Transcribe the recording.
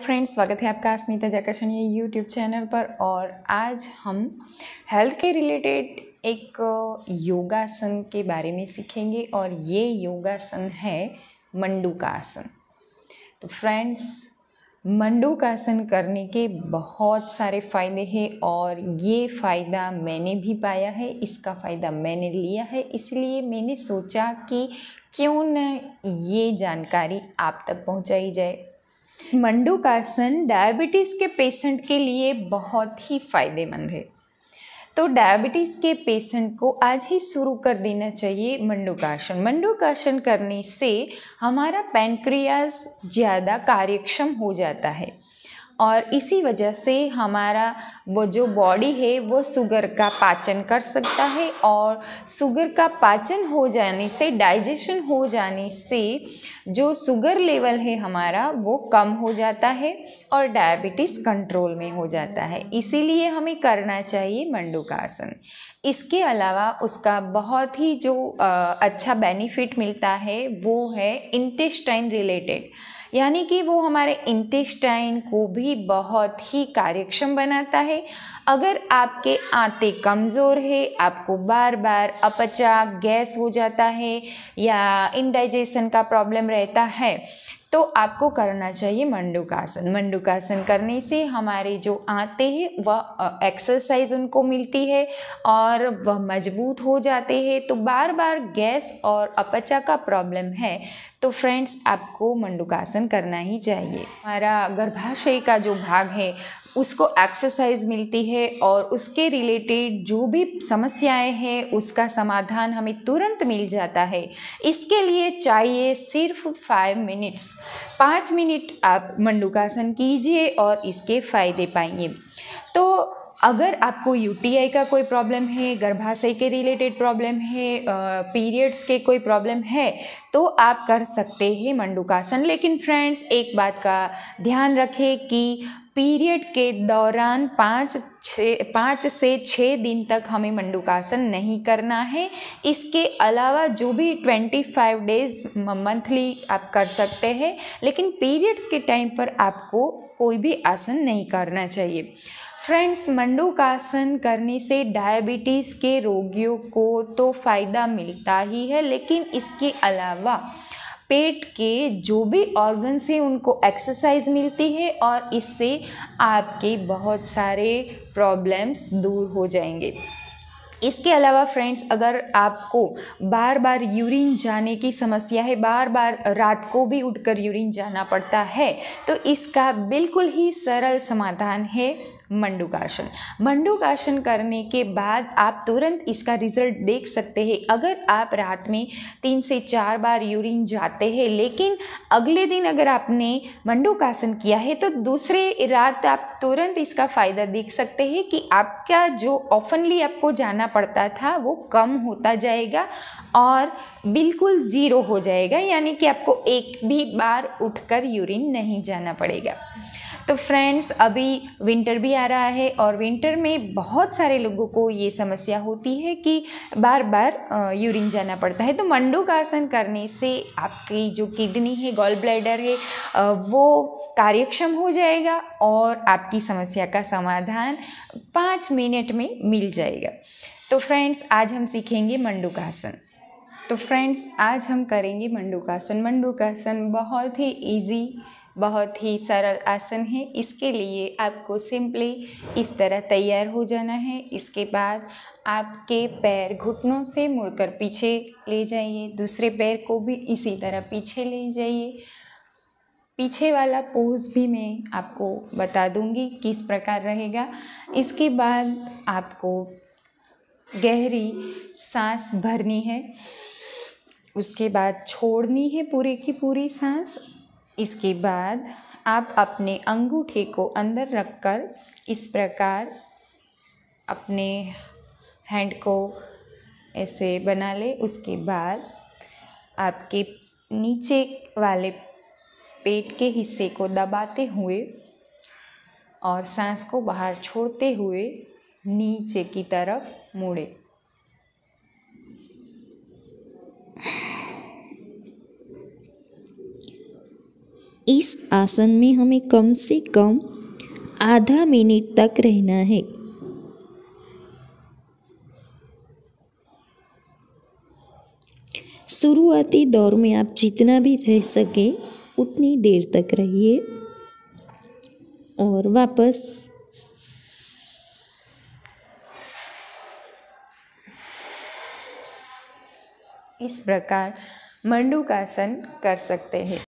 Friends, स्वागत है आपका अस्मिता जयकिशन ये यूट्यूब चैनल पर। और आज हम हेल्थ के रिलेटेड एक योगासन के बारे में सीखेंगे और ये योगासन है मंडूकासन। तो फ्रेंड्स, मंडूकासन करने के बहुत सारे फ़ायदे हैं और ये फ़ायदा मैंने भी पाया है, इसका फ़ायदा मैंने लिया है, इसलिए मैंने सोचा कि क्यों न ये जानकारी आप तक पहुंचाई जाए। मंडूकासन डायबिटीज़ के पेशेंट के लिए बहुत ही फ़ायदेमंद है। तो डायबिटीज़ के पेशेंट को आज ही शुरू कर देना चाहिए मंडूकासन। मंडूकासन करने से हमारा पैनक्रियाज ज़्यादा कार्यक्षम हो जाता है और इसी वजह से हमारा वो जो बॉडी है वो शुगर का पाचन कर सकता है और शुगर का पाचन हो जाने से, डाइजेशन हो जाने से जो शुगर लेवल है हमारा वो कम हो जाता है और डायबिटीज़ कंट्रोल में हो जाता है। इसीलिए हमें करना चाहिए मंडूकासन। इसके अलावा उसका बहुत ही जो अच्छा बेनिफिट मिलता है वो है इंटेस्टाइन रिलेटेड, यानी कि वो हमारे इंटेस्टाइन को भी बहुत ही कार्यक्षम बनाता है। अगर आपके आंतें कमज़ोर है, आपको बार बार अपचा, गैस हो जाता है या इंडाइजेशन का प्रॉब्लम रहता है तो आपको करना चाहिए मंडूकासन। मंडूकासन करने से हमारे जो आंतें हैं वह एक्सरसाइज उनको मिलती है और वह मजबूत हो जाते हैं। तो बार बार गैस और अपचा का प्रॉब्लम है तो फ्रेंड्स आपको मंडूकासन करना ही चाहिए। हमारा गर्भाशय का जो भाग है उसको एक्सरसाइज मिलती है और उसके रिलेटेड जो भी समस्याएं हैं उसका समाधान हमें तुरंत मिल जाता है। इसके लिए चाहिए सिर्फ 5 मिनट आप मंडूकासन कीजिए और इसके फ़ायदे पाइए। तो अगर आपको यूटीआई का कोई प्रॉब्लम है, गर्भाशय के रिलेटेड प्रॉब्लम है, पीरियड्स के कोई प्रॉब्लम है तो आप कर सकते हैं मंडूकासन। लेकिन फ्रेंड्स, एक बात का ध्यान रखें कि पीरियड के दौरान 5 से 6 दिन तक हमें मंडूकासन नहीं करना है। इसके अलावा जो भी 25 डेज मंथली आप कर सकते हैं, लेकिन पीरियड्स के टाइम पर आपको कोई भी आसन नहीं करना चाहिए। फ्रेंड्स, मंडूकासन करने से डायबिटीज़ के रोगियों को तो फ़ायदा मिलता ही है, लेकिन इसके अलावा पेट के जो भी ऑर्गन्स हैं उनको एक्सरसाइज मिलती है और इससे आपके बहुत सारे प्रॉब्लम्स दूर हो जाएंगे। इसके अलावा फ्रेंड्स, अगर आपको बार बार यूरिन जाने की समस्या है, बार बार रात को भी उठकर यूरिन जाना पड़ता है, तो इसका बिल्कुल ही सरल समाधान है मंडूकासन। मंडूकासन करने के बाद आप तुरंत इसका रिजल्ट देख सकते हैं। अगर आप रात में 3 से 4 बार यूरिन जाते हैं, लेकिन अगले दिन अगर आपने मंडूकासन किया है तो दूसरे रात आप तुरंत इसका फ़ायदा देख सकते हैं कि आपका जो ऑफनली आपको जाना पड़ता था वो कम होता जाएगा और बिल्कुल ज़ीरो हो जाएगा, यानी कि आपको एक भी बार उठकर यूरिन नहीं जाना पड़ेगा। तो फ्रेंड्स, अभी विंटर भी आ रहा है और विंटर में बहुत सारे लोगों को ये समस्या होती है कि बार बार यूरिन जाना पड़ता है। तो मंडूकासन करने से आपकी जो किडनी है, गॉल ब्लैडर है, वो कार्यक्षम हो जाएगा और आपकी समस्या का समाधान 5 मिनट में मिल जाएगा। तो फ्रेंड्स, आज हम सीखेंगे मंडूकासन। तो फ्रेंड्स, आज हम करेंगे मंडूकासन। मंडूकासन बहुत ही इजी, बहुत ही सरल आसन है। इसके लिए आपको सिंपली इस तरह तैयार हो जाना है। इसके बाद आपके पैर घुटनों से मुड़कर पीछे ले जाइए, दूसरे पैर को भी इसी तरह पीछे ले जाइए। पीछे वाला पोज भी मैं आपको बता दूंगी किस प्रकार रहेगा। इसके बाद आपको गहरी सांस भरनी है, उसके बाद छोड़नी है पूरी की पूरी सांस। इसके बाद आप अपने अंगूठे को अंदर रखकर इस प्रकार अपने हैंड को ऐसे बना ले। उसके बाद आपके नीचे वाले पेट के हिस्से को दबाते हुए और सांस को बाहर छोड़ते हुए नीचे की तरफ मुड़े। इस आसन में हमें कम से कम आधा मिनट तक रहना है। शुरुआती दौर में आप जितना भी रह सके उतनी देर तक रहिए और वापस इस प्रकार मंडूकासन कर सकते हैं।